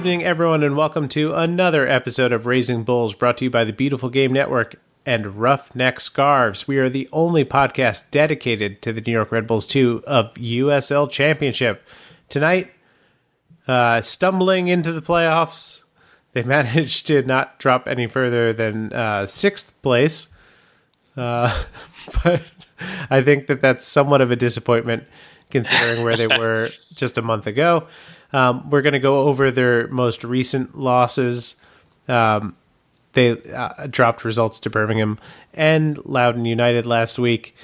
evening, everyone, and welcome to another episode of Raising Bulls, brought to you by the Beautiful Game Network and Roughneck Scarves. We are the only podcast dedicated to the New York Red Bulls 2 of USL Championship. Tonight, stumbling into the playoffs, they managed to not drop any further than 6th place. But I think that's somewhat of a disappointment considering where they were just a month ago. We're going to go over their most recent losses. They dropped results to Birmingham and Loudon United last week.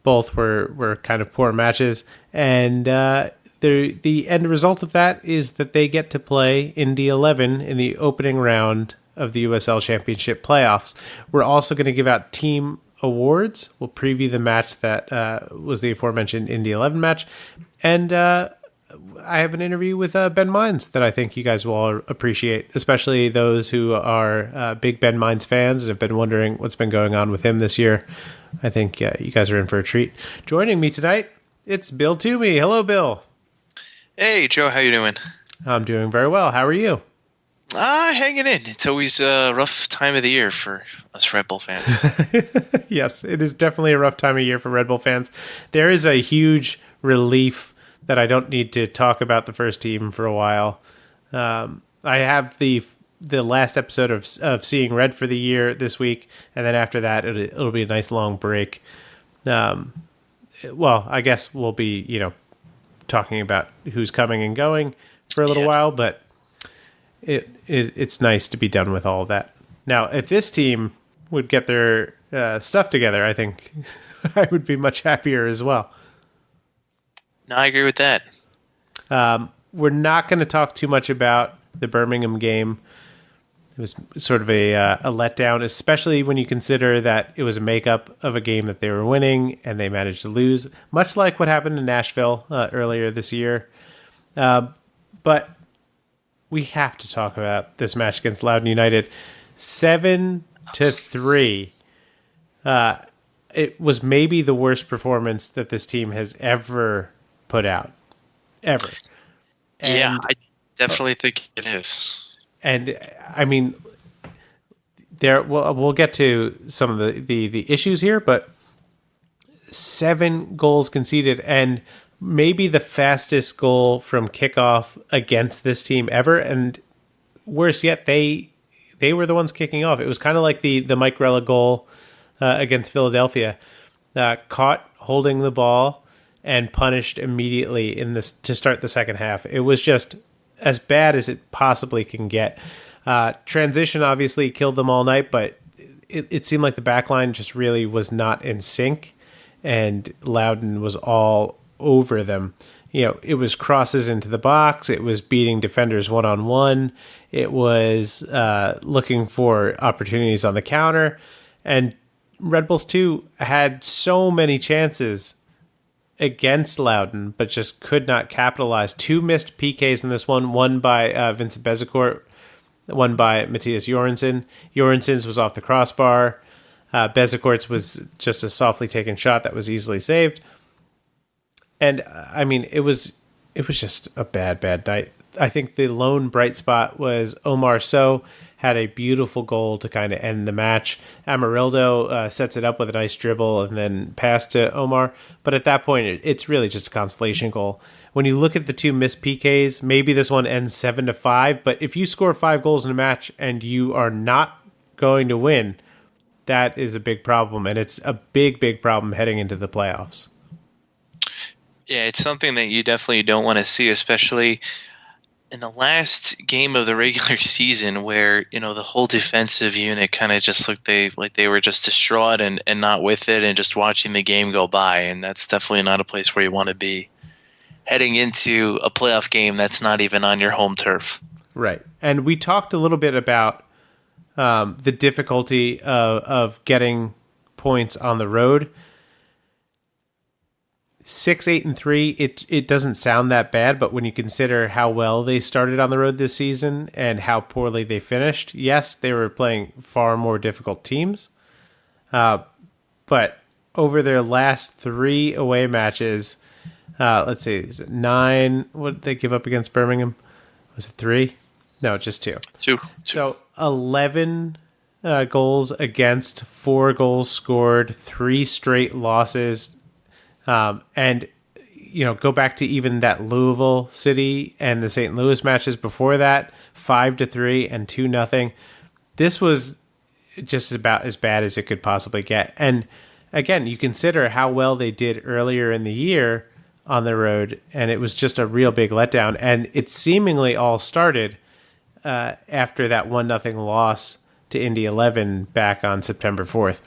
Both were kind of poor matches. And the end result of that is that they get to play INDY 11 in the opening round of the USL Championship playoffs. We're also going to give out team awards. We'll preview the match that was the aforementioned INDY 11 match. And I have an interview with Ben Mines that I think you guys will all appreciate, especially those who are big Ben Mines fans and have been wondering what's been going on with him this year. I think you guys are in for a treat. Joining me tonight, it's Bill Toomey. Hello, Bill. Hey, Joe. How you doing? I'm doing very well. How are you? Hanging in. It's always a rough time of the year for us Red Bull fans. Yes, it is definitely a rough time of year for Red Bull fans. There is a huge relief that I don't need to talk about the first team for a while. I have the last episode of Seeing Red for the year this week, and then after that, it'll be a nice long break. Well, I guess we'll be talking about who's coming and going for a little while, but it's nice to be done with all of that. Now, if this team would get their stuff together, I think I would be much happier as well. No, I agree with that. We're not going to talk too much about the Birmingham game. It was sort of a letdown, especially when you consider that it was a makeup of a game that they were winning and they managed to lose, much like what happened in Nashville earlier this year. But we have to talk about this match against Loudon United. 7-3. It was maybe the worst performance that this team has ever put out, ever. And, yeah, I definitely think it is. And I mean, we'll get to some of the issues here, but 7 goals conceded, and maybe the fastest goal from kickoff against this team ever. And worse yet, they were the ones kicking off. It was kind of like the Mike Rella goal against Philadelphia, caught holding the ball and punished immediately to start the second half. It was just as bad as it possibly can get. Transition obviously killed them all night, but it seemed like the back line just really was not in sync, and Loudon was all over them. It was crosses into the box. It was beating defenders one-on-one. It was looking for opportunities on the counter. And Red Bulls 2 had so many chances against Loudon, but just could not capitalize. 2 missed PKs in this one by Vincent Bezecourt, one by Matthias Jorgensen. Jorgensen's was off the crossbar. Bezecourt's was just a softly taken shot that was easily saved. And I mean, it was just a bad night. I think the lone bright spot was Omar Sow had a beautiful goal to kind of end the match. Amarildo sets it up with a nice dribble and then pass to Omar. But at that point, it's really just a consolation goal. When you look at the 2 missed PKs, maybe this one ends 7-5. But if you score 5 goals in a match and you are not going to win, that is a big problem. And it's a big problem heading into the playoffs. Yeah, it's something that you definitely don't want to see, especially in the last game of the regular season where, the whole defensive unit kind of just looked like they were just distraught and not with it and just watching the game go by. And that's definitely not a place where you want to be heading into a playoff game that's not even on your home turf. Right. And we talked a little bit about the difficulty of getting points on the road. 6-8-3, it doesn't sound that bad, but when you consider how well they started on the road this season and how poorly they finished, yes, they were playing far more difficult teams. But over their last 3 away matches, let's see, is it 9? What did they give up against Birmingham? Was it 3? No, just two. Two. Two. So 11 goals against, 4 goals scored, 3 straight losses. And, go back to even that Louisville City and the St. Louis matches before that, 5-3 and 2-0. This was just about as bad as it could possibly get. And again, you consider how well they did earlier in the year on the road, and it was just a real big letdown. And it seemingly all started after that 1-0 loss to Indy 11 back on September 4th.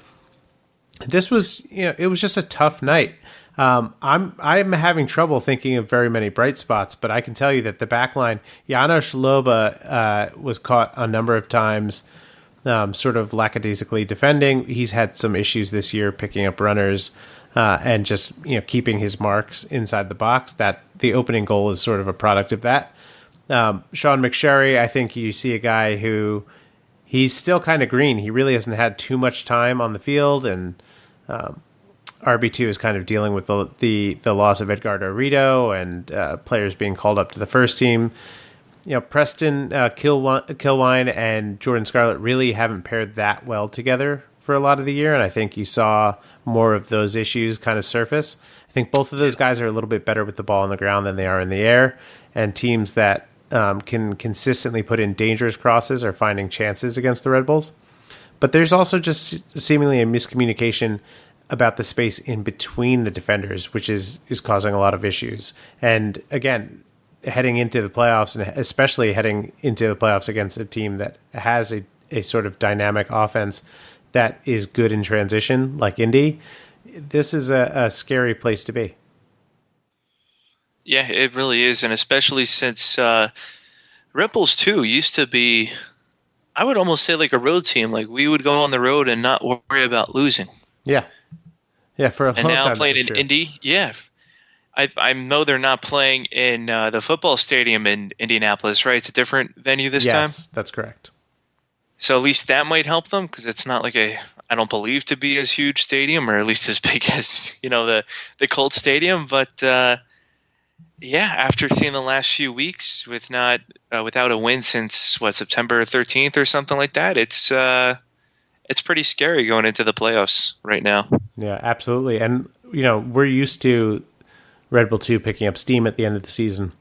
This was, it was just a tough night. I'm having trouble thinking of very many bright spots, but I can tell you that the back line, Janos Loba was caught a number of times, sort of lackadaisically defending. He's had some issues this year picking up runners and just keeping his marks inside the box. That the opening goal is sort of a product of that. Sean McSherry, I think you see a guy who he's still kind of green. He really hasn't had too much time on the field, and RB2 is kind of dealing with the loss of Edgardo Rito and players being called up to the first team. Preston Kilwine and Jordan Scarlett really haven't paired that well together for a lot of the year, and I think you saw more of those issues kind of surface. I think both of those guys are a little bit better with the ball on the ground than they are in the air, and teams that can consistently put in dangerous crosses are finding chances against the Red Bulls. But there's also just seemingly a miscommunication about the space in between the defenders, which is causing a lot of issues. And again, heading into the playoffs, and especially heading into the playoffs against a team that has a sort of dynamic offense that is good in transition, like Indy, this is a scary place to be. Yeah, it really is, and especially since Red Bulls too used to be, I would almost say like a road team. Like we would go on the road and not worry about losing. Yeah, for a long time. And now playing in Indy, yeah. I know they're not playing in the football stadium in Indianapolis, right? It's a different venue this time. Yes, that's correct. So at least that might help them because it's not like I don't believe to be as huge stadium, or at least as big as the Colts stadium. But yeah, after seeing the last few weeks without a win since September 13th or something like that, it's pretty scary going into the playoffs right now. Yeah, absolutely. And we're used to Red Bull 2 picking up steam at the end of the season.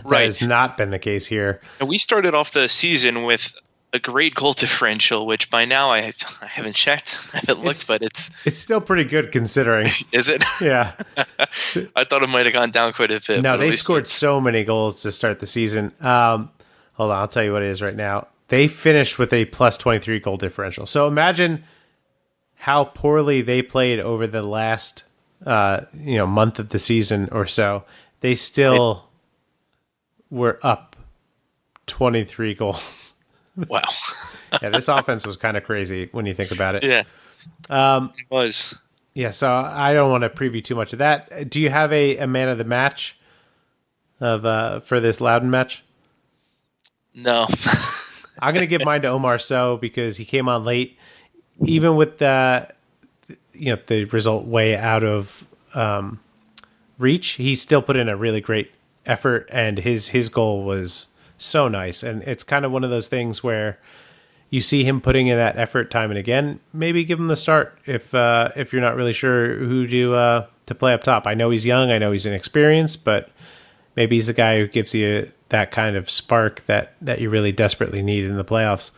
That has not been the case here. And we started off the season with a great goal differential, which by now I haven't checked, I haven't looked, but it's still pretty good considering. Is it? Yeah. I thought it might have gone down quite a bit. No, they scored so many goals to start the season. Hold on, I'll tell you what it is right now. They finished with a plus 23 goal differential. So imagine how poorly they played over the last month of the season or so. They still were up 23 goals. Wow. Yeah, this offense was kind of crazy when you think about it. Yeah. It was. Yeah, so I don't want to preview too much of that. Do you have a man of the match for this Loudon match? No. I'm going to give mine to Omar Sow because he came on late. Even with the result way out of reach, he still put in a really great effort, and his goal was so nice. And it's kind of one of those things where you see him putting in that effort time and again. Maybe give him the start if you're not really sure who to play up top. I know he's young, I know he's inexperienced, but maybe he's the guy who gives you that kind of spark that you really desperately need in the playoffs.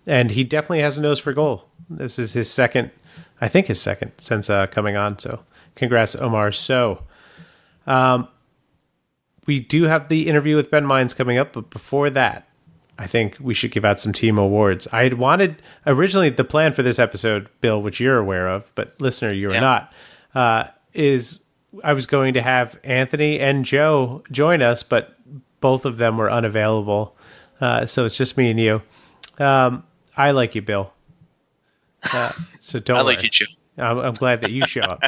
And he definitely has a nose for goal. This is his second since coming on. So congrats, Omar. So we do have the interview with Ben Mines coming up, but before that, I think we should give out some team awards. I had wanted originally the plan for this episode, Bill, which you're aware of, but listener, you are not, is I was going to have Anthony and Joe join us, but both of them were unavailable. So it's just me and you. I like you, Bill. So don't. I like you, Joe. I'm glad that you show up.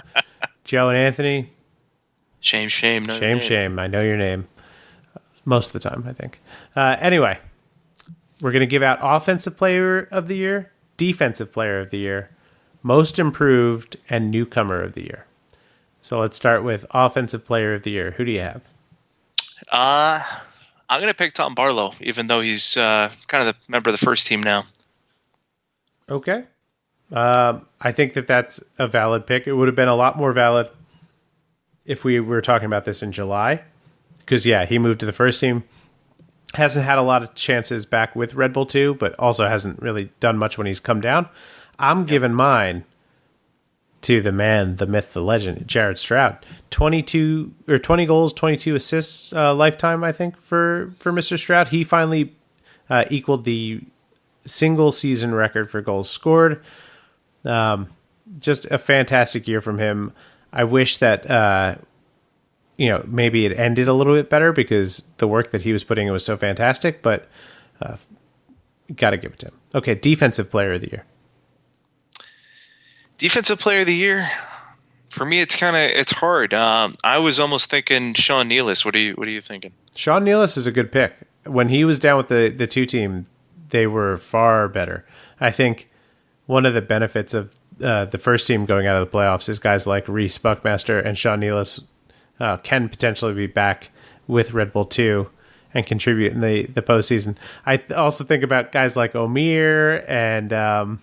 Joe and Anthony. Shame. No Shame. I know your name. Most of the time, I think. Anyway, we're going to give out Offensive Player of the Year, Defensive Player of the Year, Most Improved, and Newcomer of the Year. So let's start with Offensive Player of the Year. Who do you have? I'm going to pick Tom Barlow, even though he's kind of the member of the first team now. Okay. I think that's a valid pick. It would have been a lot more valid if we were talking about this in July. Because, yeah, he moved to the first team. Hasn't had a lot of chances back with Red Bull 2, but also hasn't really done much when he's come down. I'm giving mine to the man, the myth, the legend, Jared Stroud. 20 goals, 22 assists lifetime, I think, for Mr. Stroud. He finally equaled the single season record for goals scored. Just a fantastic year from him. I wish that maybe it ended a little bit better because the work that he was putting in was so fantastic, but got to give it to him. Okay, defensive player of the year. Defensive player of the year, for me, it's hard. I was almost thinking Sean Nealis. What are you thinking? Sean Nealis is a good pick. When he was down with the 2 team, they were far better. I think one of the benefits of the first team going out of the playoffs is guys like Reese Buckmaster and Sean Nealis can potentially be back with Red Bull 2 and contribute in the postseason. I also think about guys like Omir and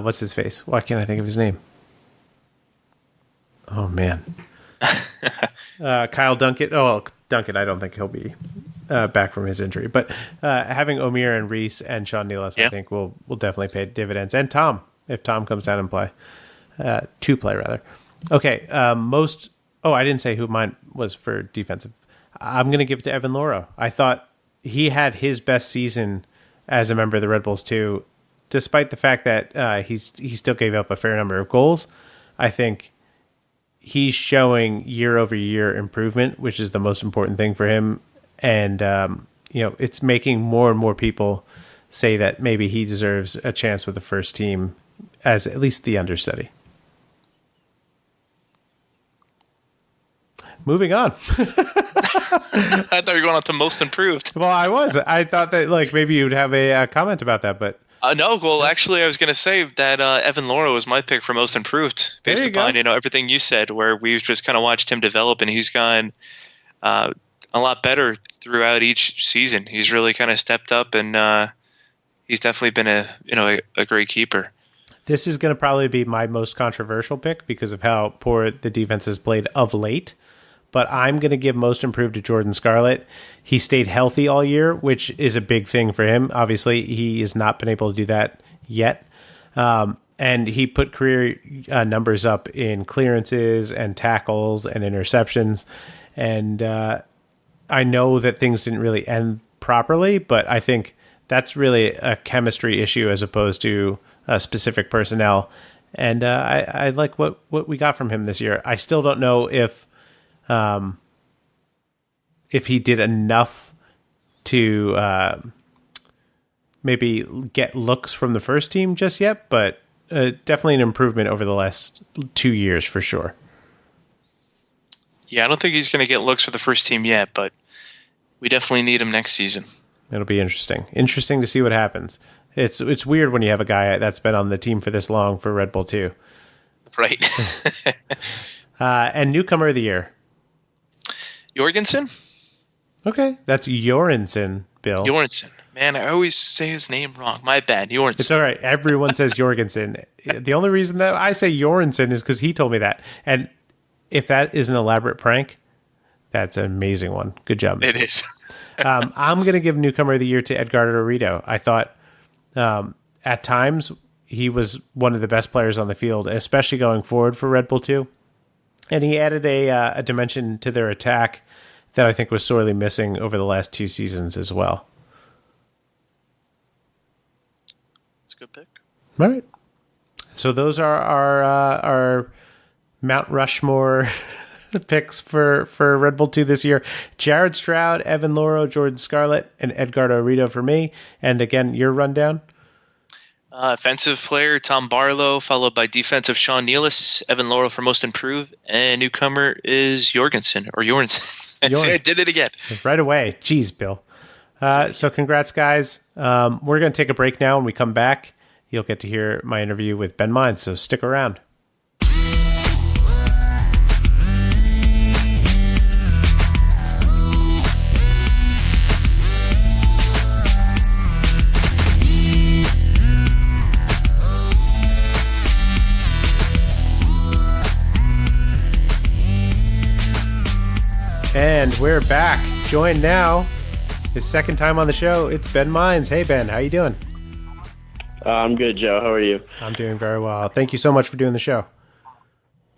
what's his face? Why can't I think of his name? Oh, man. Kyle Duncan. Oh, well, Duncan, I don't think he'll be back from his injury. But having Omir and Reese and Sean Nealis, I think, will definitely pay dividends. And Tom, if Tom comes down and play. To play, rather. Okay, I didn't say who mine was for defensive. I'm going to give it to Evan Loro. I thought he had his best season as a member of the Red Bulls too, despite the fact that he still gave up a fair number of goals. I think he's showing year-over-year improvement, which is the most important thing for him. And, it's making more and more people say that maybe he deserves a chance with the first team as at least the understudy. Moving on. I thought you were going on to most improved. Well, I was. I thought that maybe you'd have a comment about that, but no. Well, actually, I was going to say that Evan Loro was my pick for most improved, based upon everything you said, where we've just kind of watched him develop, and he's gone a lot better throughout each season. He's really kind of stepped up, and he's definitely been a great keeper. This is going to probably be my most controversial pick because of how poor the defense has played of late. But I'm going to give most improved to Jordan Scarlett. He stayed healthy all year, which is a big thing for him. Obviously, he has not been able to do that yet. And he put career numbers up in clearances and tackles and interceptions. And I know that things didn't really end properly, but I think that's really a chemistry issue as opposed to specific personnel. And I like what we got from him this year. I still don't know if he did enough to maybe get looks from the first team just yet, but definitely an improvement over the last 2 years for sure. Yeah, I don't think he's going to get looks for the first team yet, but we definitely need him next season. It'll be interesting. Interesting to see what happens. It's weird when you have a guy that's been on the team for this long for Red Bull 2. Right. And newcomer of the year. Jorgensen? Okay, that's Jorgensen, Bill. Jorgensen. Man, I always say his name wrong. My bad. Jorgensen. It's all right. Everyone says Jorgensen. The only reason that I say Jorgensen is because he told me that. And if that is an elaborate prank, that's an amazing one. Good job. It is. I'm going to give newcomer of the year to Edgardo Rito. I thought at times he was one of the best players on the field, especially going forward for Red Bull 2. And he added a dimension to their attack that I think was sorely missing over the last 2 seasons as well. It's a good pick. All right. So those are our Mount Rushmore picks for Red Bull 2 this year. Jared Stroud, Evan Loro, Jordan Scarlett, and Edgardo Rito for me. And again, your rundown? Offensive player, Tom Barlow, followed by defensive, Sean Nealis, Evan Loro for most improved, and newcomer is Jorgensen. I did it again. Right away. Jeez, Bill. So congrats, guys. We're going to take a break now. When we come back, you'll get to hear my interview with Ben Mines, so stick around. And we're back. Joined now, his second time on the show, it's Ben Mines. Hey, Ben, how you doing? I'm good, Joe. How are you? I'm doing very well. Thank you so much for doing the show.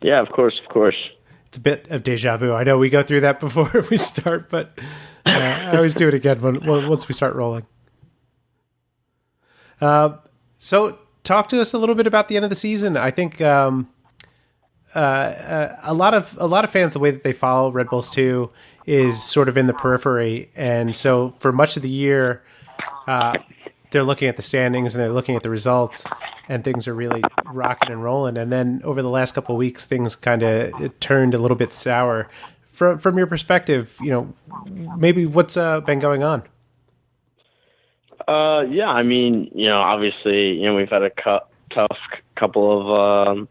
Yeah, of course. It's a bit of deja vu. I know we go through that before we start, but I always do it again once we start rolling. So talk to us a little bit about the end of the season. I think a lot of fans, the way that they follow Red Bulls 2 is sort of in the periphery, and so for much of the year, they're looking at the standings and they're looking at the results, and things are really rocking and rolling. And then over the last couple of weeks, things kind of turned a little bit sour. From your perspective, maybe what's been going on? Yeah, I mean, obviously, we've had a tough couple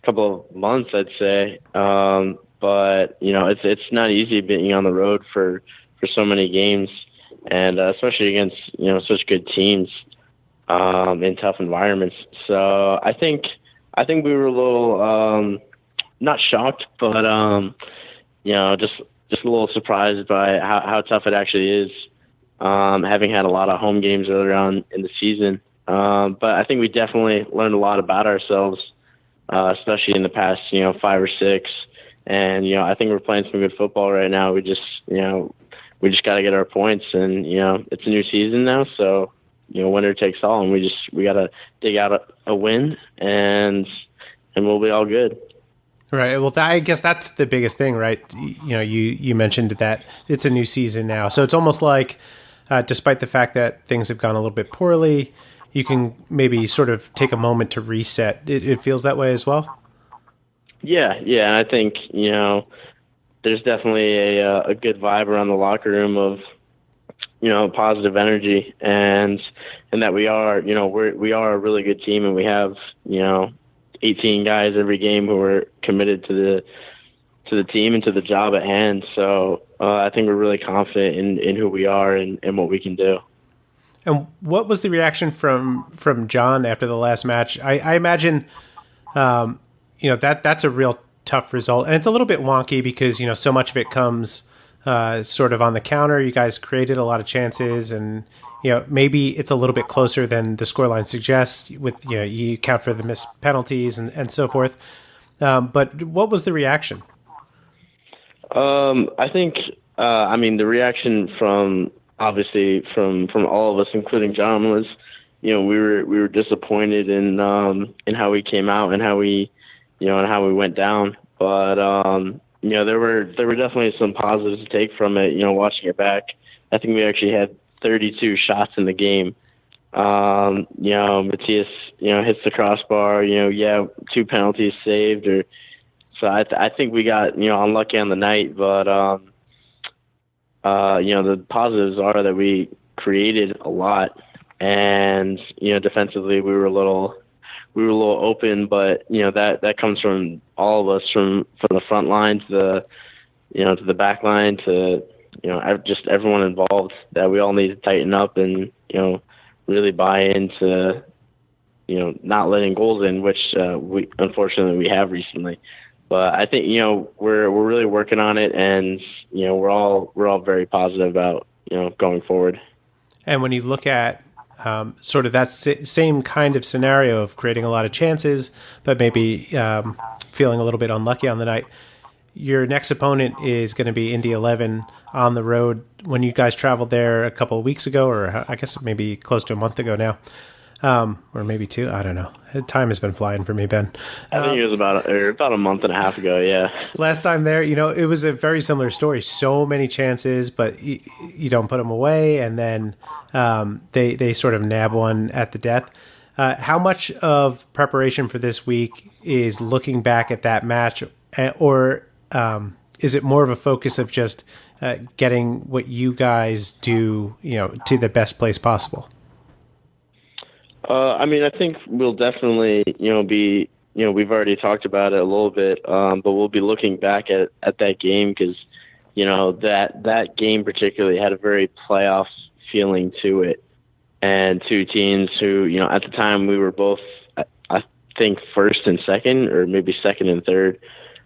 of months, I'd say. But it's not easy being on the road for so many games, and especially against such good teams in tough environments. So I think we were a little not shocked, but just a little surprised by how tough it actually is. Having had a lot of home games earlier on in the season, but I think we definitely learned a lot about ourselves, especially in the past 5 or 6. And I think we're playing some good football right now. We just got to get our points, and it's a new season now, so winner takes all, and we got to dig out a win, and we'll be all good. Right. Well, I guess that's the biggest thing, right? You mentioned that it's a new season now, so it's almost like, despite the fact that things have gone a little bit poorly, you can maybe sort of take a moment to reset. It feels that way as well. Yeah, and I think there's definitely a good vibe around the locker room of positive energy, and that we are we are a really good team, and we have 18 guys every game who are committed to the team and to the job at hand. So I think we're really confident in who we are and what we can do. And what was the reaction from John after the last match? I imagine that's a real tough result, and it's a little bit wonky because so much of it comes sort of on the counter. You guys created a lot of chances, and maybe it's a little bit closer than the scoreline suggests. With you count for the missed penalties and so forth. But what was the reaction? I think the reaction from all of us, including John, was we were disappointed in how we came out and how we and how we went down. But there were definitely some positives to take from it. Watching it back, I think we actually had 32 shots in the game. Matthias hits the crossbar. 2 penalties saved, so I think we got unlucky on the night. But the positives are that we created a lot, and defensively we were a little open, but that comes from all of us, from the front line to the back line to just everyone involved, that we all need to tighten up and really buy into not letting goals in, which we unfortunately have recently. But I think we're really working on it, and we're all very positive about going forward. And when you look at sort of that same kind of scenario of creating a lot of chances, but maybe feeling a little bit unlucky on the night, your next opponent is going to be Indy 11 on the road. When you guys traveled there a couple of weeks ago, or I guess maybe close to a month ago now, or maybe 2, I don't know. Time has been flying for me, Ben. I think it was about a month and a half ago, yeah. Last time there, it was a very similar story. So many chances, but you don't put them away, and then they sort of nab one at the death. How much of preparation for this week is looking back at that match, or is it more of a focus of just getting what you guys do, to the best place possible? I think we'll definitely, be, we've already talked about it a little bit, but we'll be looking back at that game because, that game particularly had a very playoff feeling to it. And 2 teams who, at the time we were both, I think, first and second, or maybe second and third.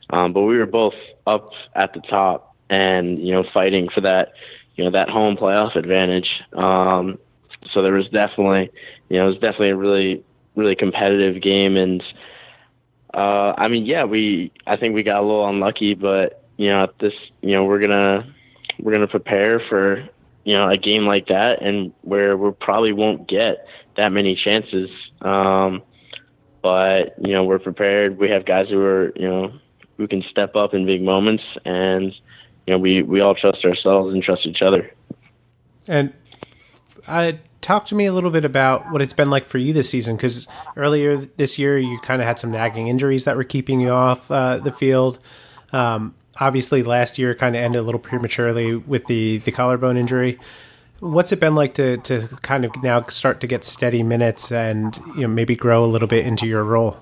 But we were both up at the top. and fighting for that that home playoff advantage. So there was definitely a really really competitive game, and I mean, yeah, I think we got a little unlucky, but at this we're gonna prepare for a game like that, and where we probably won't get that many chances. But we're prepared. We have guys who are who can step up in big moments, and we all trust ourselves and trust each other. And talk to me a little bit about what it's been like for you this season, because earlier this year you kind of had some nagging injuries that were keeping you off the field. Obviously, last year kind of ended a little prematurely with the collarbone injury. What's it been like to kind of now start to get steady minutes and maybe grow a little bit into your role?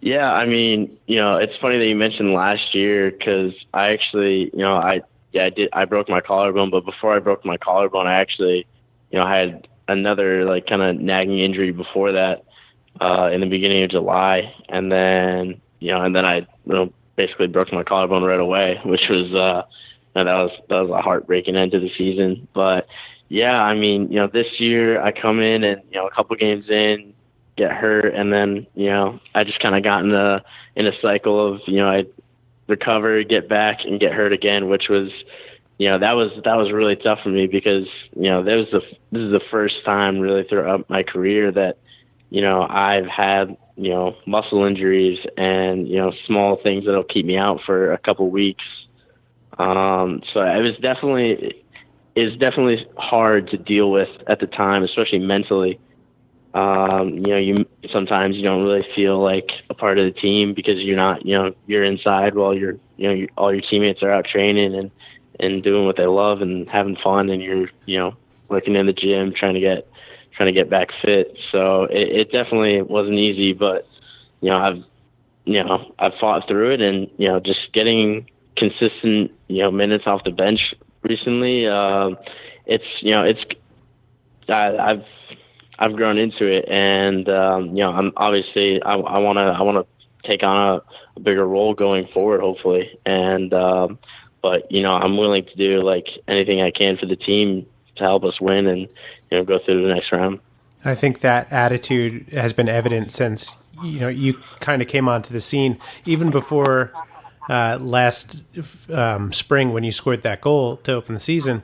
Yeah, I mean, it's funny that you mentioned last year, because I actually, I broke my collarbone, but before I broke my collarbone, I actually, I had another like kind of nagging injury before that in the beginning of July, and then I basically broke my collarbone right away, which was that was a heartbreaking end to the season. But yeah, I mean, this year I come in and a couple games in, get hurt, and then I just kind of got in a cycle of I recover, get back, and get hurt again, which was that was really tough for me, because this is the first time really throughout my career that I've had muscle injuries and small things that'll keep me out for a couple weeks. So it was definitely hard to deal with at the time, especially mentally. You sometimes you don't really feel like a part of the team, because you're not, you're inside while all your teammates are out training and doing what they love and having fun, and you're working in the gym trying to get back fit. So it definitely wasn't easy, but I've fought through it, and just getting consistent minutes off the bench recently. I've grown into it, and I'm obviously I want to take on a bigger role going forward, hopefully, and but I'm willing to do like anything I can for the team to help us win and go through the next round. I think that attitude has been evident since you kind of came onto the scene, even before last spring when you scored that goal to open the season.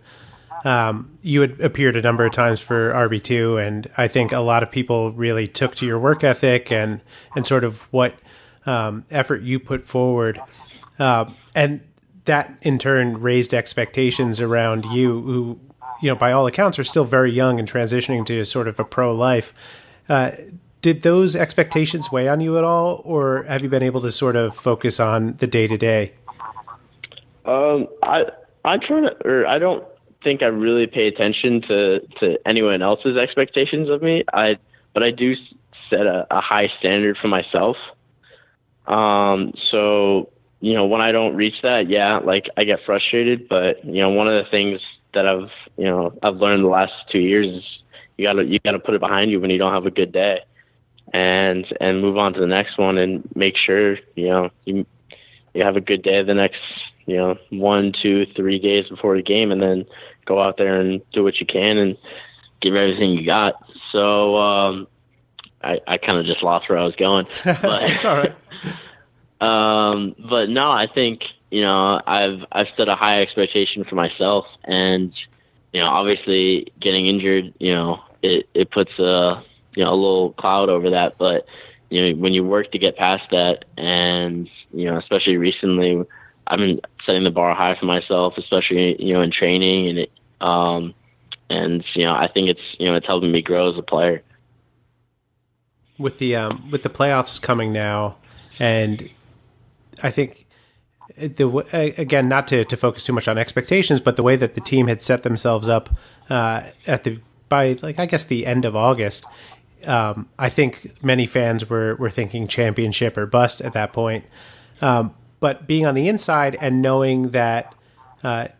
You had appeared a number of times for RB2, and I think a lot of people really took to your work ethic and sort of what effort you put forward. And that in turn raised expectations around you, who, by all accounts are still very young and transitioning to sort of a pro life. Did those expectations weigh on you at all, or have you been able to sort of focus on the day to day? I don't think I really pay attention to anyone else's expectations of me. But I do set a high standard for myself. So when I don't reach that, like I get frustrated. But one of the things that I've learned the last 2 years is you gotta put it behind you when you don't have a good day, and move on to the next one, and make sure you have a good day the next 1, 2, 3 days before the game, and then go out there and do what you can and give everything you got. So I kind of just lost where I was going. But it's all right. But no, I think I've set a high expectation for myself, and obviously getting injured, it puts a little cloud over that. But when you work to get past that, and especially recently, I've been setting the bar high for myself, especially in training, and I think it's helping me grow as a player. With the playoffs coming now, and I think again, not to focus too much on expectations, but the way that the team had set themselves up by I guess the end of August, I think many fans were thinking championship or bust at that point. But being on the inside and knowing that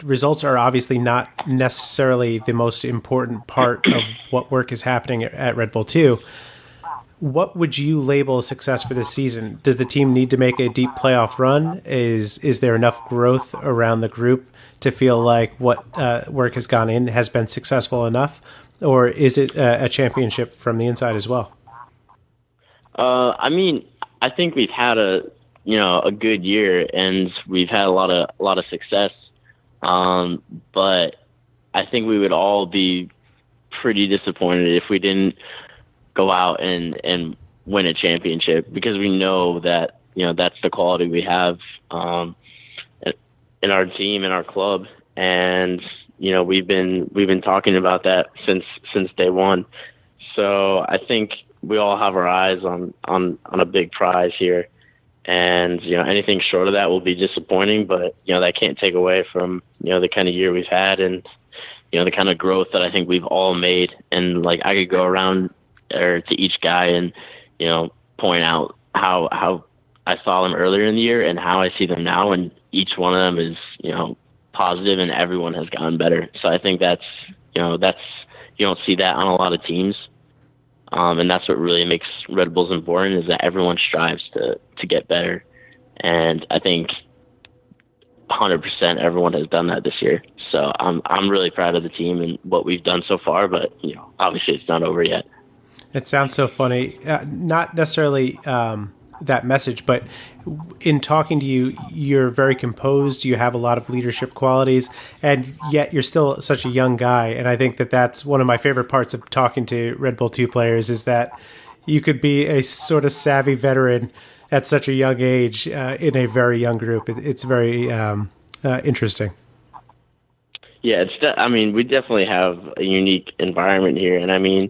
results are obviously not necessarily the most important part of what work is happening at Red Bull 2, What would you label a success for this season? Does the team need to make a deep playoff run? Is there enough growth around the group to feel like what work has gone in has been successful enough? Or is it a championship from the inside as well? I mean, I think we've had a good year, and we've had a lot of success. But I think we would all be pretty disappointed if we didn't go out and win a championship, because we know that that's the quality we have in our team, in our club, and we've been talking about that since day one. So I think we all have our eyes on a big prize here, and anything short of that will be disappointing. But that can't take away from the kind of year we've had, and the kind of growth that I think we've all made. And like, I could go around or to each guy and point out how I saw them earlier in the year and how I see them now, and each one of them is positive, and everyone has gotten better. So I think that's you don't see that on a lot of teams, and that's what really makes Red Bulls important, is that everyone strives to get better, and I think 100% everyone has done that this year. So I'm really proud of the team and what we've done so far, but obviously it's not over yet. It sounds so funny. Not necessarily that message, but in talking to you, you're very composed. You have a lot of leadership qualities, and yet you're still such a young guy. And I think that that's one of my favorite parts of talking to Red Bull 2 players, is that you could be a sort of savvy veteran at such a young age in a very young group. It's very interesting. Yeah, I mean, we definitely have a unique environment here, and I mean,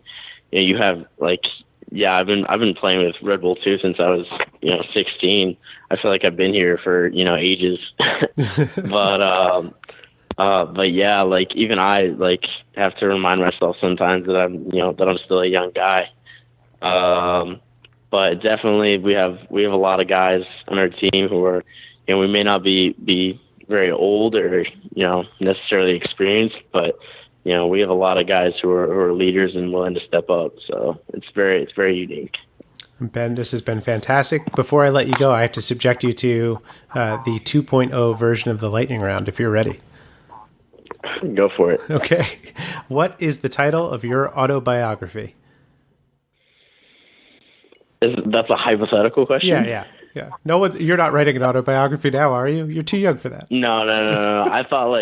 you have I've been playing with Red Bull 2 since I was 16. I feel like I've been here for ages, but yeah, like, even I have to remind myself sometimes that I'm still a young guy. But definitely we have a lot of guys on our team who are we may not be very old or necessarily experienced, but we have a lot of guys who are leaders and willing to step up. So it's very unique. Ben, this has been fantastic. Before I let you go, I have to subject you to the 2.0 version of the lightning round, if you're ready. Go for it. Okay. What is the title of your autobiography? That's a hypothetical question? Yeah. No, you're not writing an autobiography now, are you? You're too young for that. No. I thought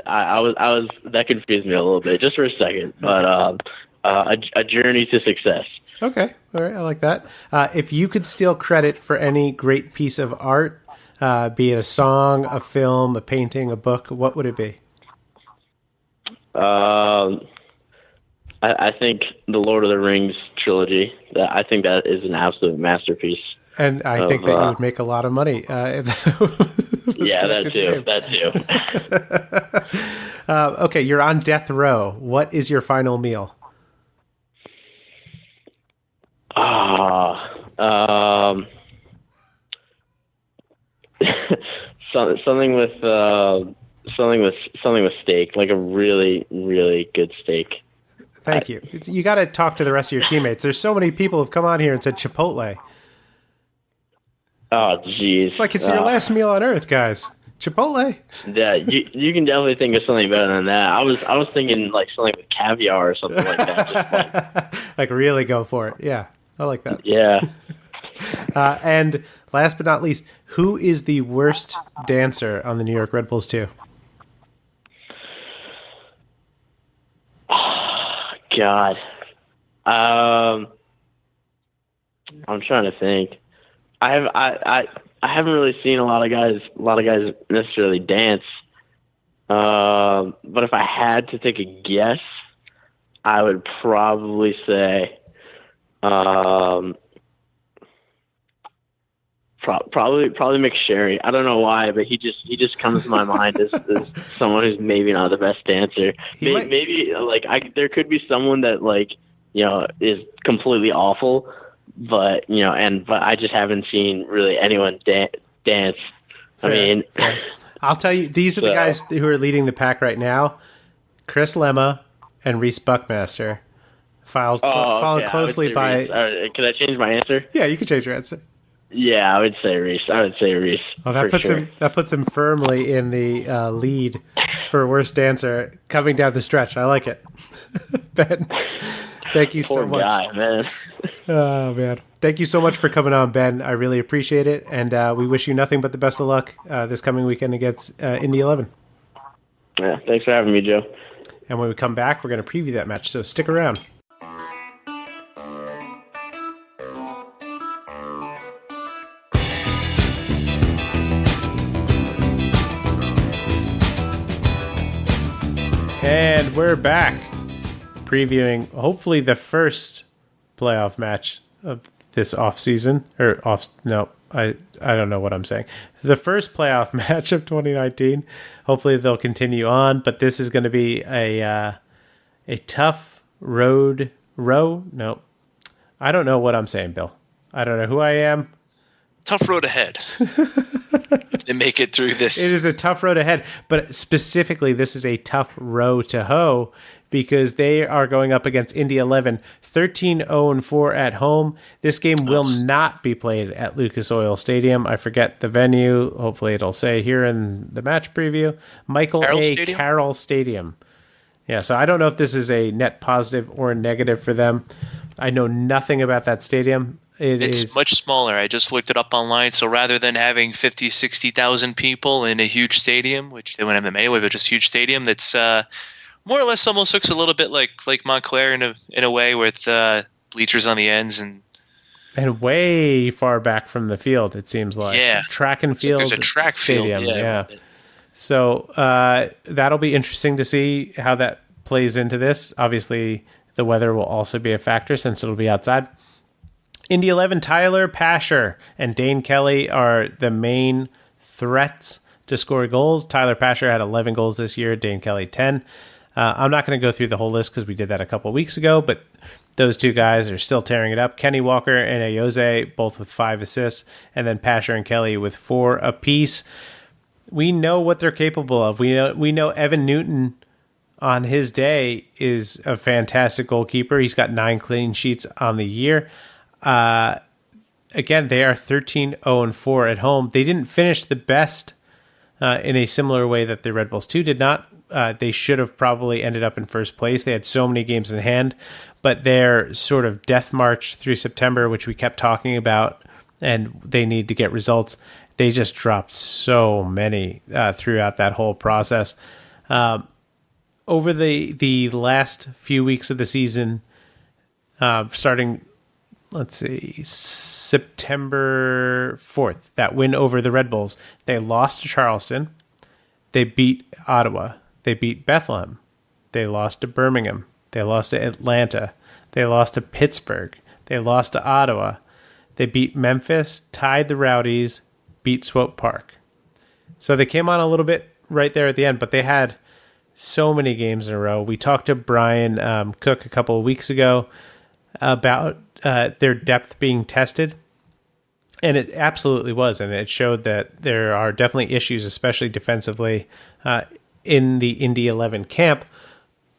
I was that confused me a little bit just for a second, but a journey to success. Okay, all right, I like that. If you could steal credit for any great piece of art, be it a song, a film, a painting, a book, what would it be? I think the Lord of the Rings trilogy. I think that is an absolute masterpiece. And I think that you would make a lot of money. Yeah, that too. Okay, you're on death row. What is your final meal? Something with steak, like a really, really good steak. Thank you. You got to talk to the rest of your teammates. There's so many people who've come on here and said Chipotle. Oh, geez. It's like it's your last meal on earth, guys. Chipotle. Yeah, you can definitely think of something better than that. I was thinking like something with caviar or something like that. Just like really go for it. Yeah, I like that. Yeah. And last but not least, who is the worst dancer on the New York Red Bulls 2? God. I'm trying to think. I haven't really seen a lot of guys necessarily dance. But if I had to take a guess, I would probably say probably McSherry. I don't know why, but he just comes to my mind as someone who's maybe not the best dancer. Maybe there could be someone that is completely awful, but but I just haven't seen really anyone dance. Fair, I mean, fair. I'll tell you, these are the guys who are leading the pack right now: Chris Lemma and Reese Buckmaster. Followed Okay. I would closely say by. Reese. Can I change my answer? Yeah, you can change your answer. Yeah, I would say Reese. Oh, that puts him firmly in the lead for worst dancer coming down the stretch. I like it. Ben, thank you so Poor much. guy, man. Oh man, thank you so much for coming on, Ben. I really appreciate it, and we wish you nothing but the best of luck this coming weekend against Indy 11. Yeah, thanks for having me, Joe. And when we come back, we're going to preview that match. So stick around. And we're back, previewing hopefully the first playoff match of this offseason. I don't know what I'm saying. The first playoff match of 2019. Hopefully they'll continue on, but this is going to be a tough row. No, I don't know what I'm saying, Bill. I don't know who I am. Tough road ahead. If they make it through this. It is a tough road ahead, but specifically, this is a tough row to hoe because they are going up against Indy 11, 13-0-4 at home. This game will not be played at Lucas Oil Stadium. I forget the venue. Hopefully, it'll say here in the match preview, Michael Carroll Stadium. Yeah, so I don't know if this is a net positive or negative for them. I know nothing about that stadium. It's much smaller. I just looked it up online. So rather than having 50, 60,000 people in a huge stadium, which they wouldn't have them anyway, but just a huge stadium that's more or less almost looks a little bit like Montclair in a way with bleachers on the ends and way far back from the field, it seems like. Yeah. Track and field. There's a track stadium. field. Yeah. So that'll be interesting to see how that plays into this. Obviously, the weather will also be a factor since it'll be outside. Indy 11, Tyler Pasher and Dane Kelly are the main threats to score goals. Tyler Pasher had 11 goals this year, Dane Kelly 10. I'm not going to go through the whole list because we did that a couple of weeks ago, but those two guys are still tearing it up. Kenny Walker and Ayoze, both with 5 assists, and then Pasher and Kelly with 4 apiece. We know what they're capable of. We know Evan Newton on his day is a fantastic goalkeeper. He's got 9 clean sheets on the year. Again, they are 13-0-4 at home. They didn't finish the best in a similar way that the Red Bulls 2 did not. They should have probably ended up in first place. They had so many games in hand, but their sort of death march through September, which we kept talking about, and they need to get results, they just dropped so many throughout that whole process. Over the last few weeks of the season, starting, let's see, September 4th, that win over the Red Bulls, they lost to Charleston, they beat Ottawa, they beat Bethlehem, they lost to Birmingham, they lost to Atlanta, they lost to Pittsburgh, they lost to Ottawa, they beat Memphis, tied the Rowdies, beat Swope Park. So they came on a little bit right there at the end, but they had so many games in a row. We talked to Brian Cook a couple of weeks ago about their depth being tested, and it absolutely was, and it showed that there are definitely issues, especially defensively, in the Indy 11 camp,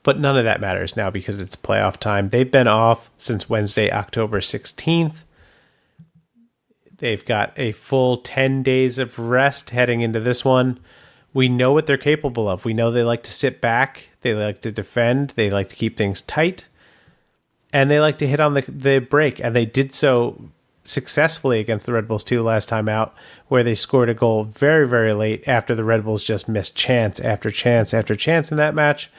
but none of that matters now because it's playoff time. They've been off since Wednesday, October 16th. They've got a full 10 days of rest heading into this one. We know what they're capable of. We know they like to sit back, they like to defend, they like to keep things tight, and they like to hit on the break, and they did so successfully against the Red Bulls 2 last time out, where they scored a goal very, very late after the Red Bulls just missed chance after chance after chance in that match,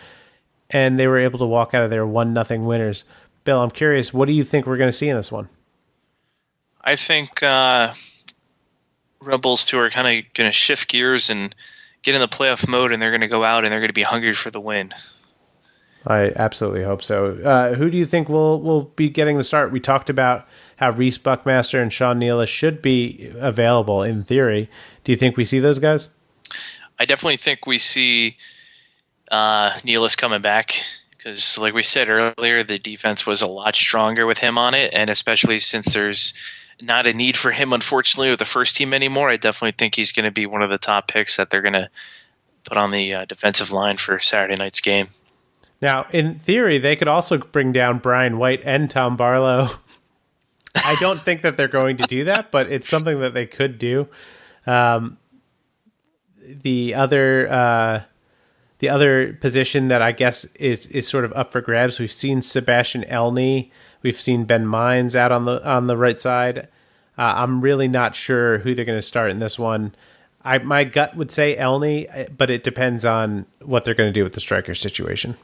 and they were able to walk out of there 1-0 winners. Bill, I'm curious, what do you think we're going to see in this one? I think Rebels 2 are kind of going to shift gears and get in the playoff mode, and they're going to go out and they're going to be hungry for the win. I absolutely hope so. Who do you think will be getting the start? We talked about how Reese Buckmaster and Sean Nealis should be available in theory. Do you think we see those guys? I definitely think we see Nealis coming back because, like we said earlier, the defense was a lot stronger with him on it, and especially since there's not a need for him, unfortunately, with the first team anymore, I definitely think he's going to be one of the top picks that they're going to put on the defensive line for Saturday night's game. Now, in theory, they could also bring down Brian White and Tom Barlow. I don't think that they're going to do that, but it's something that they could do. The other position that I guess is sort of up for grabs. We've seen Sebastian Elney. We've seen Ben Mines out on the right side. I'm really not sure who they're going to start in this one. My gut would say Elney, but it depends on what they're going to do with the striker situation.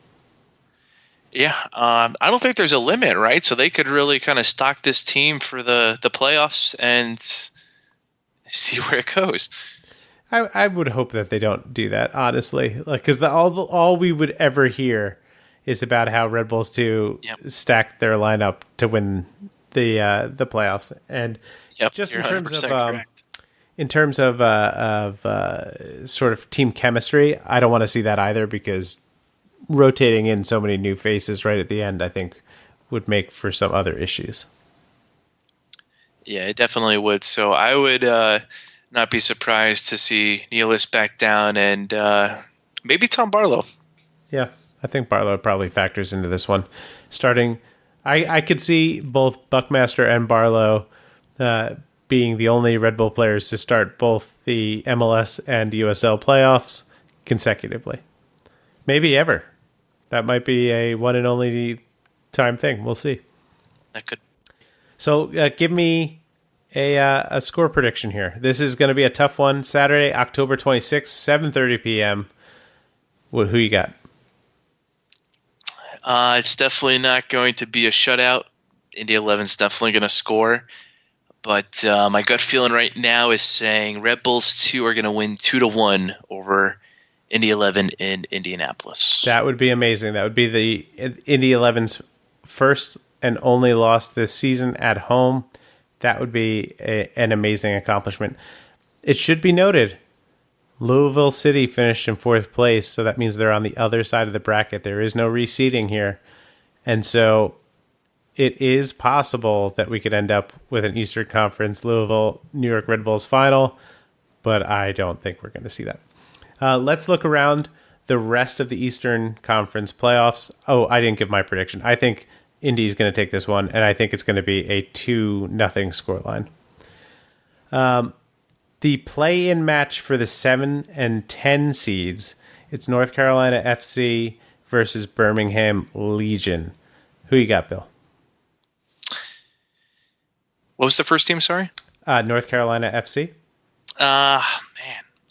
Yeah, I don't think there's a limit, right? So they could really kind of stock this team for the playoffs and see where it goes. I would hope that they don't do that, honestly. Like, because all we would ever hear is about how Red Bulls 2 stacked their lineup to win the playoffs, and just in terms of sort of team chemistry, I don't want to see that either, because rotating in so many new faces right at the end, I think, would make for some other issues. Yeah, it definitely would. So I would not be surprised to see Nealis back down and maybe Tom Barlow. Yeah, I think Barlow probably factors into this one. Starting, I could see both Buckmaster and Barlow being the only Red Bull players to start both the MLS and USL playoffs consecutively. Maybe ever. That might be a one and only time thing. We'll see. That could. So give me a score prediction here. This is going to be a tough one. Saturday, October 26th, 7:30 p.m. Who you got? It's definitely not going to be a shutout. Indy 11's definitely going to score. But my gut feeling right now is saying Red Bulls 2 are going to win 2-1 over Indy 11 in Indianapolis. That would be amazing. That would be the Indy 11's first and only loss this season at home. That would be an amazing accomplishment. It should be noted, Louisville City finished in 4th place, so that means they're on the other side of the bracket. There is no reseeding here. And so it is possible that we could end up with an Eastern Conference Louisville New York Red Bulls final, but I don't think we're going to see that. Let's look around the rest of the Eastern Conference playoffs. Oh, I didn't give my prediction. I think Indy's going to take this one, and I think it's going to be a 2-0 scoreline. The play-in match for the 7 and 10 seeds, it's North Carolina FC versus Birmingham Legion. Who you got, Bill? What was the first team, sorry? North Carolina FC. Man.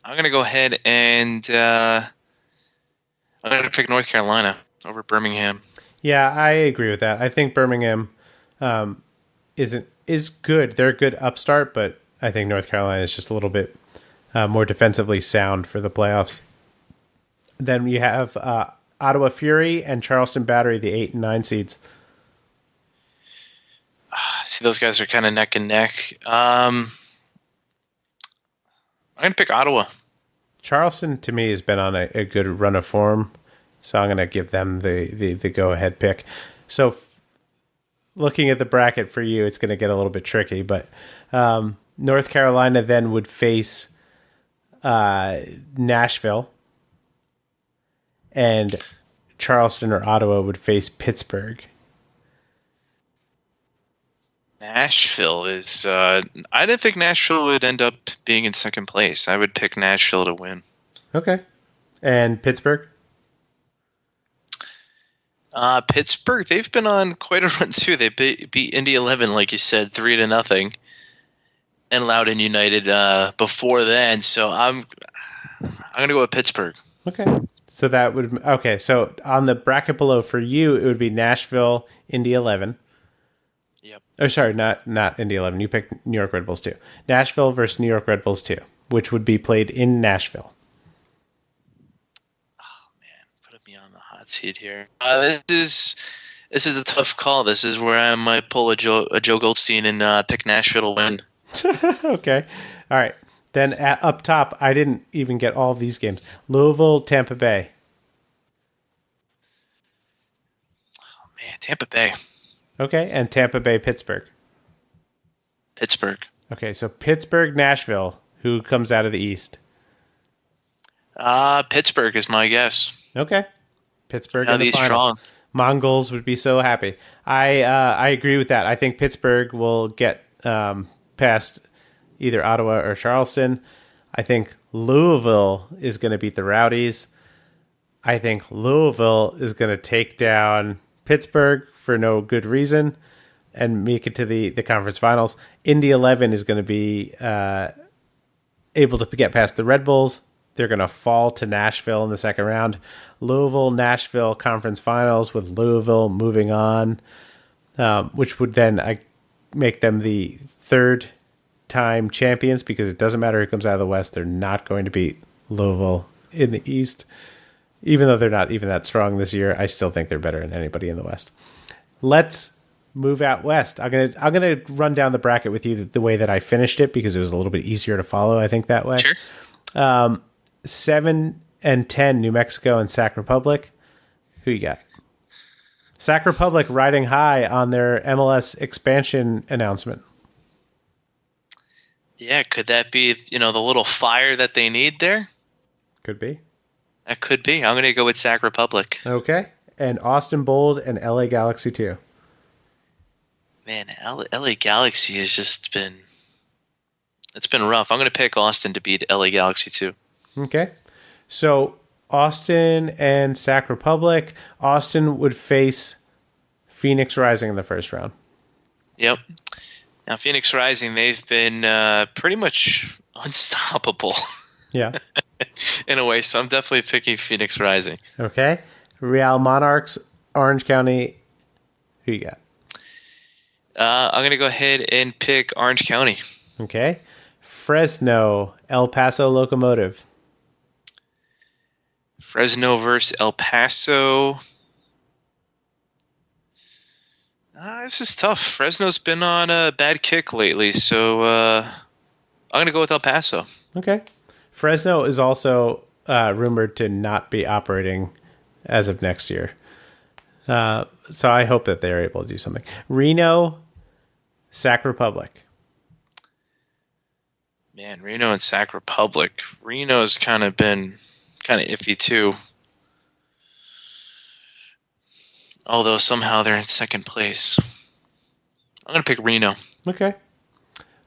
I'm going to go ahead and I'm going to pick North Carolina over Birmingham. Yeah, I agree with that. I think Birmingham is good. They're a good upstart, but I think North Carolina is just a little bit more defensively sound for the playoffs. Then you have Ottawa Fury and Charleston Battery, the 8 and 9 seeds. See, those guys are kind of neck and neck. I'm going to pick Ottawa. Charleston, to me, has been on a good run of form, so I'm going to give them the go-ahead pick. So looking at the bracket for you, it's going to get a little bit tricky, but North Carolina then would face Nashville, and Charleston or Ottawa would face Pittsburgh. Nashville is... I didn't think Nashville would end up being in second place. I would pick Nashville to win. Okay. And Pittsburgh? Pittsburgh, they've been on quite a run too. They beat Indy 11, like you said, 3-0, and Loudon United before then. So I'm going to go with Pittsburgh. Okay. So that would... Okay, so on the bracket below for you, it would be Nashville, Indy 11. Yep. Oh, sorry, not Indy 11. You picked New York Red Bulls 2. Nashville versus New York Red Bulls 2, which would be played in Nashville. Oh, man. Put me on the hot seat here. This is a tough call. This is where I might pull a Joe Goldstein and pick Nashville to win. Okay. All right. Then up top, I didn't even get all of these games. Louisville, Tampa Bay. Oh, man. Tampa Bay. Okay. And Tampa Bay, Pittsburgh. Pittsburgh. Okay. So Pittsburgh, Nashville. Who comes out of the East? Pittsburgh is my guess. Okay. Pittsburgh Now in the these finals. strong. Mongols would be so happy. I agree with that. I think Pittsburgh will get past either Ottawa or Charleston. I think Louisville is going to beat the Rowdies. I think Louisville is going to take down Pittsburgh for no good reason and make it to the conference finals. Indy 11 is going to be able to get past the Red Bulls. They're going to fall to Nashville in the second round. Louisville, Nashville conference finals with Louisville moving on, which would then make them the third-time champions because it doesn't matter who comes out of the West. They're not going to beat Louisville in the East. Even though they're not even that strong this year, I still think they're better than anybody in the West. Let's move out west. I'm gonna run down the bracket with you the way that I finished it because it was a little bit easier to follow, I think, that way. Sure. 7 and 10, New Mexico and Sac Republic. Who you got? Sac Republic riding high on their MLS expansion announcement. Yeah, could that be, the little fire that they need there? Could be. That could be. I'm going to go with Sac Republic. Okay. And Austin Bold and LA Galaxy 2. Man, LA Galaxy has just been... It's been rough. I'm going to pick Austin to beat LA Galaxy 2. Okay. So Austin and Sac Republic. Austin would face Phoenix Rising in the first round. Yep. Now, Phoenix Rising, they've been pretty much unstoppable. Yeah. In a way, so I'm definitely picking Phoenix Rising. Okay. Real Monarchs, Orange County. Who you got? I'm going to go ahead and pick Orange County. Okay. Fresno, El Paso Locomotive. Fresno versus El Paso. This is tough. Fresno's been on a bad kick lately, so I'm going to go with El Paso. Okay. Fresno is also rumored to not be operating as of next year. So I hope that they're able to do something. Reno, Sac Republic. Man, Reno and Sac Republic. Reno's kind of been iffy too. Although somehow they're in second place. I'm going to pick Reno. Okay.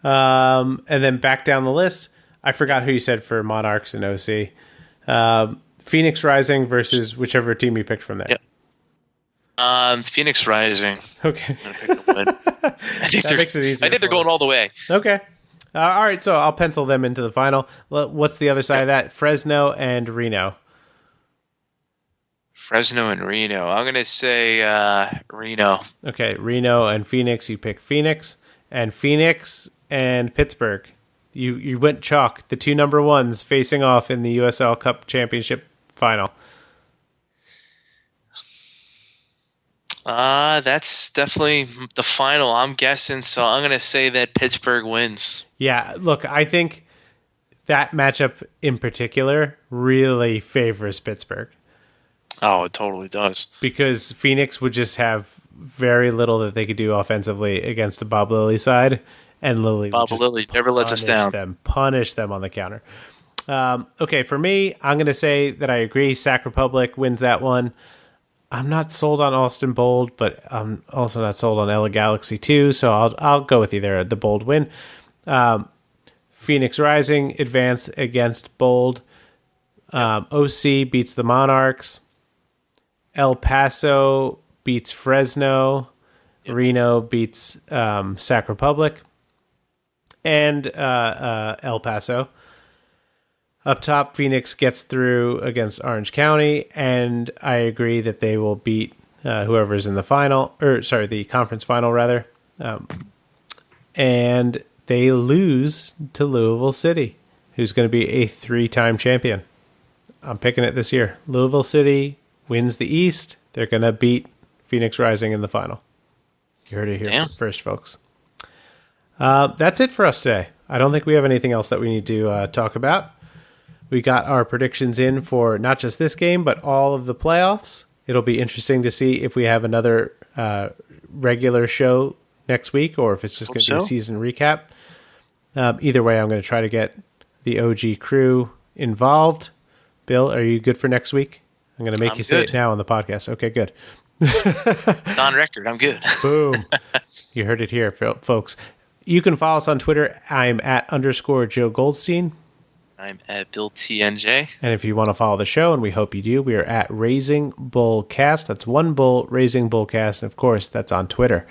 And then back down the list, I forgot who you said for Monarchs and OC. Phoenix Rising versus whichever team you picked from there. Yep. Phoenix Rising. Okay. I'm gonna pick the win. That makes it easier. I think they're going all the way. Okay. All right, so I'll pencil them into the final. What's the other side of that? Fresno and Reno. Fresno and Reno. I'm going to say Reno. Okay, Reno and Phoenix. You pick Phoenix. And Phoenix and Pittsburgh. You went chalk. The two number ones facing off in the USL Cup Championship final. That's definitely the final, I'm guessing. So I'm going to say that Pittsburgh wins. Yeah, look, I think that matchup in particular really favors Pittsburgh. Oh, it totally does. Because Phoenix would just have very little that they could do offensively against a Bob Lilly side, and Lilly never lets us down. Punish them on the counter. Okay, for me, I'm going to say that I agree. Sac Republic wins that one. I'm not sold on Austin Bold, but I'm also not sold on LA Galaxy 2, so I'll go with either the Bold win. Phoenix Rising advance against Bold. OC beats the Monarchs. El Paso beats Fresno. Yep. Reno beats Sac Republic. And El Paso. Up top, Phoenix gets through against Orange County, and I agree that they will beat whoever's in the final, the conference final, rather. And they lose to Louisville City, who's going to be a 3-time champion. I'm picking it this year. Louisville City wins the East. They're going to beat Phoenix Rising in the final. You heard it here first, folks. That's it for us today. I don't think we have anything else that we need to talk about. We got our predictions in for not just this game, but all of the playoffs. It'll be interesting to see if we have another regular show next week or if it's just going to be a season recap. Either way, I'm going to try to get the OG crew involved. Bill, are you good for next week? I'm going to make I'm you say good. it now on the podcast. Okay, good. It's on record. I'm good. Boom. You heard it here, folks. You can follow us on Twitter. I'm at _Joe Goldstein. I'm at Bill TNJ. And if you want to follow the show, and we hope you do, we are at Raising Bull Cast. That's one bull, Raising Bull Cast. And of course, that's on Twitter.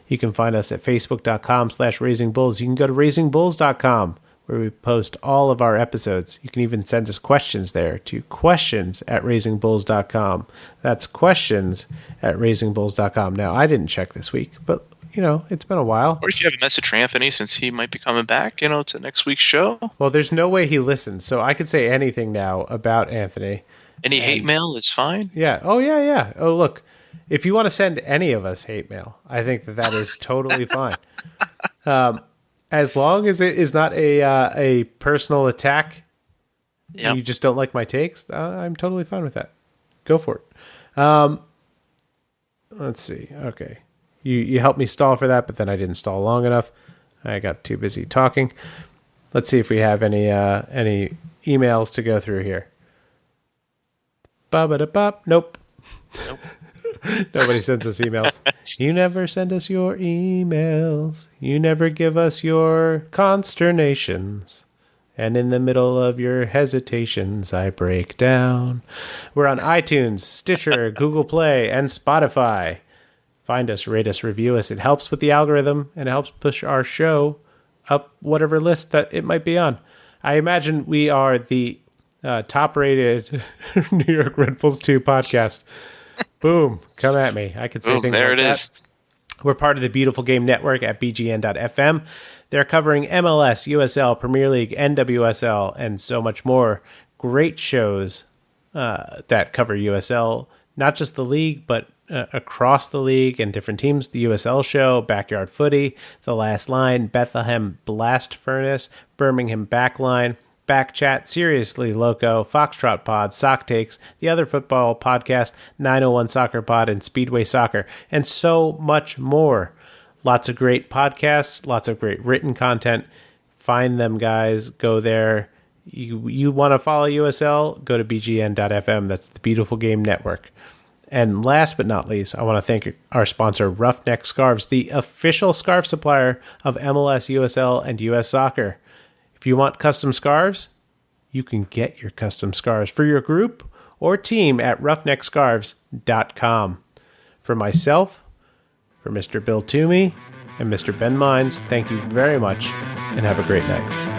You can find us at facebook.com/raisingbulls. You can go to raisingbulls.com, where we post all of our episodes. You can even send us questions there to questions@raisingbulls.com. That's questions@raisingbulls.com. Now, I didn't check this week, but it's been a while. Or if you have a message for Anthony, since he might be coming back, to next week's show. Well, there's no way he listens, so I could say anything now about Anthony. Any hate mail is fine. Yeah. Oh, yeah. Oh, look, if you want to send any of us hate mail, I think that is totally fine. As long as it is not a personal attack, Yep. you just don't like my takes, I'm totally fine with that. Go for it. Let's see. Okay. You helped me stall for that, but then I didn't stall long enough. I got too busy talking. Let's see if we have any emails to go through here. Ba-ba-da-bop. Nope. Nobody sends us emails. You never send us your emails. You never give us your consternations. And in the middle of your hesitations, I break down. We're on iTunes, Stitcher, Google Play, and Spotify. Find us, rate us, review us. It helps with the algorithm, and it helps push our show up whatever list that it might be on. I imagine we are the top-rated New York Red Bulls 2 podcast. Boom. Come at me. I could say Boom, things there like it that. is. We're part of the Beautiful Game Network at bgn.fm. They're covering MLS, USL, Premier League, NWSL, and so much more. Great shows that cover USL, not just the league, but across the league and different teams. The USL show, Backyard Footy, The Last Line, Bethlehem Blast Furnace, Birmingham Backline, Back Chat, Seriously Loco, Foxtrot Pod, Sock Takes, The Other Football Podcast, 901 Soccer Pod, and Speedway Soccer, and so much more. Lots of great podcasts, lots of great written content. Find them, guys. Go there. You want to follow USL? Go to bgn.fm. That's the Beautiful Game Network. And last but not least, I want to thank our sponsor, Roughneck Scarves, the official scarf supplier of MLS, USL, and US Soccer. If you want custom scarves, you can get your custom scarves for your group or team at roughneckscarves.com. For myself, for Mr. Bill Toomey, and Mr. Ben Mines, thank you very much, and have a great night.